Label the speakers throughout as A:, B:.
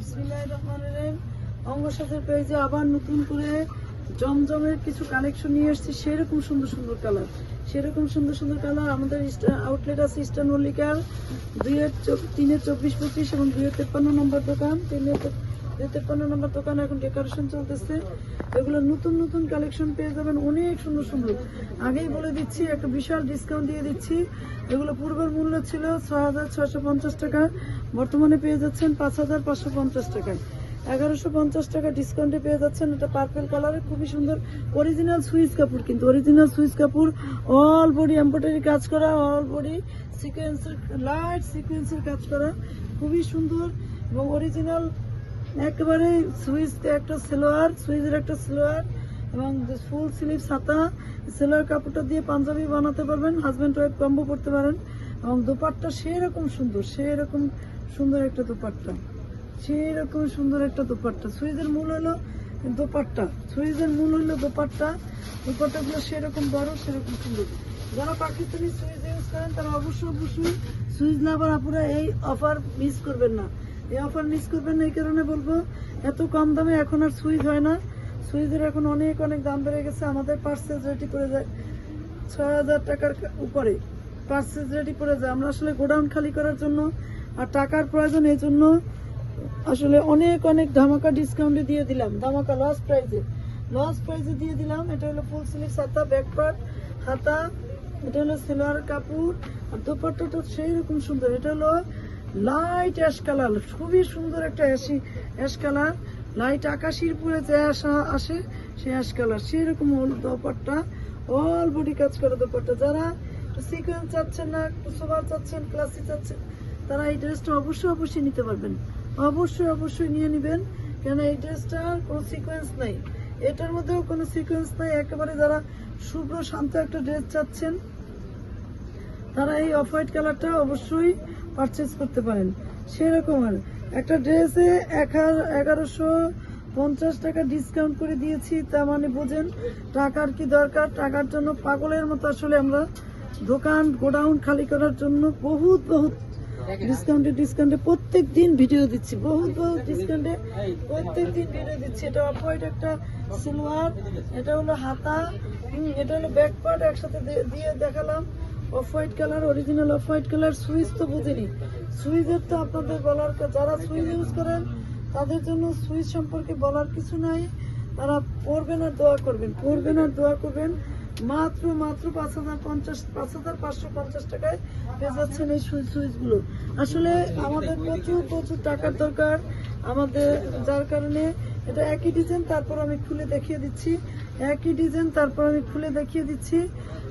A: বিসমিল্লাহির রহমানির রহিম। অঙ্গ সাথের পেজে আবার নতুন করে জমজমের কিছু কালেকশন নিয়ে এসেছি। সেরকম সুন্দর সুন্দর কালার, আমাদের আউটলেট আছে ইস্টার্ন মল্লিকার 3-24-25 এবং 2-53 নম্বর দোকান। 3-53 নম্বর দোকানে এখন ডেকোরেশন চলতেছে। এগুলো নতুন নতুন কালেকশন পেয়ে যাবেন, অনেক সুন্দর সুন্দর। আগেই বলে দিচ্ছি, একটা বিশাল ডিসকাউন্ট দিয়ে দিচ্ছি। এগুলো পূর্বের মূল্য ছিল 6,650 টাকা, বর্তমানে পেয়ে যাচ্ছেন 5,550 টাকায়। 1,150 টাকা ডিসকাউন্টে পেয়ে যাচ্ছেন। এটা পার্পল কালারের, খুবই সুন্দর অরিজিনাল সুইচ কাপড়, কিন্তু অরিজিনাল সুইচ কাপড়, অল বডি এমব্রয়ডারি কাজ করা, অল বডি সিকোয়েন্সের লাইট সিকোয়েন্সের কাজ করা, খুবই সুন্দর এবং অরিজিনাল একেবারে সুইচ একটা সেলোয়ার, সুইচের একটা সেলোয়ার এবং ফুল স্লিভ ছাতা। সেলোয়ার কাপড়টা দিয়ে পাঞ্জাবি বানাতে পারবেন, হাজব্যান্ড ওয়াইফ কম্বো করতে পারেন। এবং দোপাট্টা সেরকম সুন্দর একটা দোপাট্টা, সেরকম সুন্দর একটা দোপাট্টা। সুইচের মূল হলো দোপাট্টা, সুইচের মূল হলো দোপাট্টা। দোপাট্টাগুলো সেরকম বড়, সেরকম সুন্দর। যারা পাকিস্তানি সুইচ ইউজ করেন তারা অবশ্যই সুইচ লাভার আপুরা এই অফার মিস করবেন না। এই অফার মিস করবেন না এই কারণে বলবো, এত কম দামে এখন আর সুইচ হয় না। সুইচের এখন অনেক দাম বেড়ে গেছে। আমাদের পার্সেস রেডি করে যায় 6,000 টাকার উপরে, পার্সেস রেডি করে যায়। আমরা আসলে গোডাউন খালি করার জন্য আর টাকার প্রয়োজন, এই জন্য আসলে অনেক ধামাকা ডিসকাউন্টে দিয়ে দিলাম, ধামাকা লস প্রাইজে দিয়ে দিলাম। এটা হলো ফুল স্লিভ ছাতা, ব্যাক পার্ট, হাতা, এটা হলো সেলোয়ার কাপড় আর দোপাট্টাটা সেই রকম সুন্দর। এটা হলো লাইট অ্যাশ কালার, খুবই সুন্দর একটা অ্যাশ কালার, লাইট আকাশির পুরে যে আসে সেই অ্যাশ কালার, সেই রকম দোপাট্টা, অল বডি কাজ করা দোপাট্টা। যারা সিকোয়েন্স চাচ্ছেন না, সোবার চাচ্ছেন, ক্লাসি চাচ্ছেন, তারা এই ড্রেসটা অবশ্যই নিতে পারবেন। অবশ্যই নিয়ে নেবেন, কেন এই ড্রেসটার কোনো সিকোয়েন্স নাই, এটার মধ্যেও কোনো সিকোয়েন্স নাই। একেবারে যারা শুভ্র শান্ত একটা ড্রেস চাচ্ছেন তারা এই অফ হোয়াইট কালারটা অবশ্যই পারচেজ করতে পারেন। সেরকম আর একটা ড্রেসে 1,150 টাকা ডিসকাউন্ট করে দিয়েছি। তার মানে বোঝেন টাকার কি দরকার। টাকার জন্য পাগলের মতো আসলে আমরা দোকান গোডাউন খালি করার জন্য বহুত ডিসকাউন্টে প্রত্যেক দিন ভিডিও দিচ্ছি, বহুত ডিসকাউন্টে প্রত্যেক দিন ভিডিও দিচ্ছি। এটা অফ হোয়াইট একটা সিলভার, এটা হলো হাতা, এটা হলো ব্যাক পার্ট, একসাথে দিয়ে দেখালাম। Off white colour, original off white colour. Switch তো বুঝিনি, সুইচের তো আপনাদের বলার, যারা সুইচ ইউজ করেন তাদের জন্য সুইচ সম্পর্কে বলার কিছু নাই। তারা পড়বেন আর দোয়া করবেন। মাত্র 5,550 টাকায় পেয়ে যাচ্ছেন এই সুইচগুলো। আসলে আমাদের প্রচুর টাকার দরকার আমাদের, যার কারণে এটা একই ডিজাইন, তারপর আমি খুলে দেখিয়ে দিচ্ছি।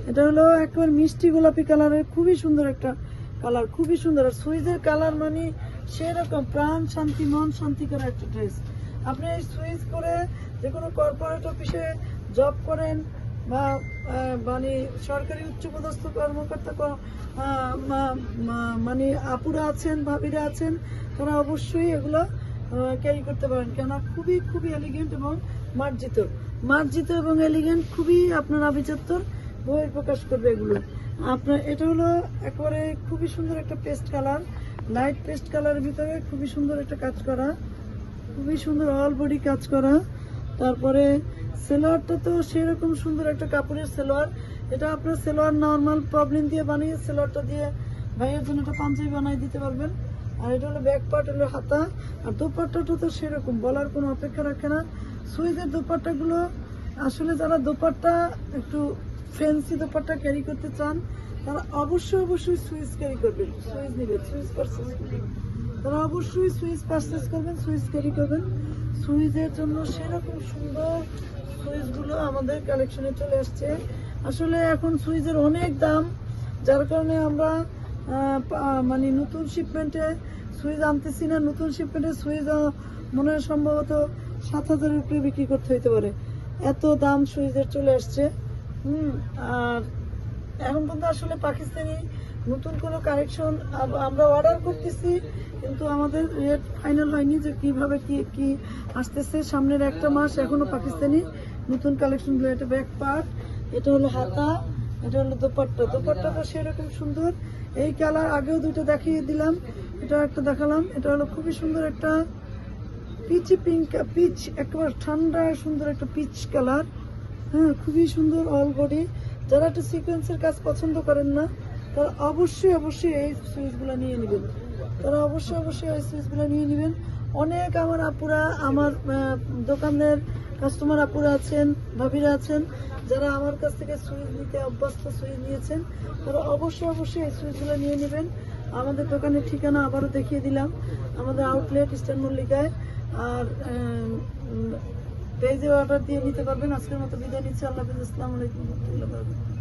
A: এটা হলো একবার মিষ্টি গোলাপি কালারের, খুবই সুন্দর একটা কালার, খুবই সুন্দর। আর সুইচের কালার মানে সেরকম প্রাণ শান্তি, মন শান্তি করা একটা ড্রেস। আপনি এই সুইচ করে যে কোনো কর্পোরেট অফিসে জব করেন বা মানে সরকারি উচ্চপদস্থ কর্মকর্তা মানে আপুরা আছেন, ভাবিরা আছেন, তারা অবশ্যই এগুলো ক্যারি করতে পারেন। কেন খুবই এলিগেন্ট এবং মার্জিত এবং এলিগেন্ট, খুবই আপনার আভিজাত্য বইয়ের প্রকাশ করবে এগুলো আপনার। এটা হলো একেবারে খুবই সুন্দর একটা পেস্ট কালার, লাইট পেস্ট কালারের ভিতরে খুবই সুন্দর একটা কাজ করা, খুবই সুন্দর অল বডি কাজ করা। তারপরে সেলোয়ারটা তো সেরকম সুন্দর একটা কাপড়ের সেলোয়ার। এটা আপনার সেলোয়ার নর্মাল প্রবলেম দিয়ে বানিয়ে সেলোয়ারটা দিয়ে ভাইয়ের জন্য একটা পাঞ্জাবি বানিয়ে দিতে পারবেন। আর এটা হলো ব্যাক পার্ট, হলো হাতা। আর দোপাট্টাটা তো সেরকম বলার কোনো অপেক্ষা রাখে না। সুইচের দোপাট্টাগুলো আসলে যারা দোপাট্টা একটু ফ্যান্সি দোপাট্টা ক্যারি করতে চান তারা অবশ্যই সুইচ ক্যারি করবেন, সুইচ নেবেন, তারা অবশ্যই সুইচ পারচেস করবেন, সুইচ ক্যারি করবেন। সুইচের জন্য সেরকম সুন্দর সুইচগুলো আমাদের কালেকশনে চলে আসছে। আসলে এখন সুইচের অনেক দাম, যার কারণে আমরা মানে নতুন শিপমেন্টে সুইচ আনতেছি না। নতুন শিপমেন্টে সুইচ মনে হয় সম্ভবত 7,000-এর উপরে বিক্রি করতে হইতে পারে, এত দাম সুইচের চলে আসছে। আর এখন পর্যন্ত আসলে পাকিস্তানি নতুন কোনো কালেকশন আমরা অর্ডার করতেছি, কিন্তু আমাদের রেট ফাইনাল হয়নি যে কিভাবে কি আসতেছে। সামনের একটা মাস এখনো পাকিস্তানি নতুন কালেকশনগুলো। এটা ব্যাক পার্ট, এটা হলো হাতা, এটা হলো দোপাট্টাটা সেরকম সুন্দর। এই কালার আগেও দুটো দেখিয়ে দিলাম, এটা একটা দেখালাম। এটা হলো খুবই সুন্দর একটা পিচি পিঙ্ক, পিচ একেবারে ঠান্ডা সুন্দর একটা পিচ কালার। হ্যাঁ, খুবই সুন্দর অল বডি। যারা একটু সিকোয়েন্সের কাজ পছন্দ করেন না, তারা অবশ্যই অবশ্যই এই সুইচগুলো নিয়ে নেবেন। তারা অবশ্যই অবশ্যই এই সুইচগুলো নিয়ে নেবেন। অনেক আমার আপুরা, আমার দোকানের কাস্টমার আপুরা আছেন, ভাবিরা আছেন, যারা আমার কাছ থেকে সুইচ নিতে অভ্যস্ত, সুইচ নিয়েছেন, তারা অবশ্যই অবশ্যই এই সুইচগুলো নিয়ে নেবেন। আমাদের দোকানের ঠিকানা আবারও দেখিয়ে দিলাম, আমাদের আউটলেট ইস্টার্ন মল্লিকায়। আর পেজে অর্ডার দিয়ে নিতে পারবেন। আজকের মতো বিদায় নিচ্ছি। আল্লাহ হাফেজ। আসসালামু আলাইকুম ওয়া রাহমাতুল্লাহি ওয়া বারাকাতুহু।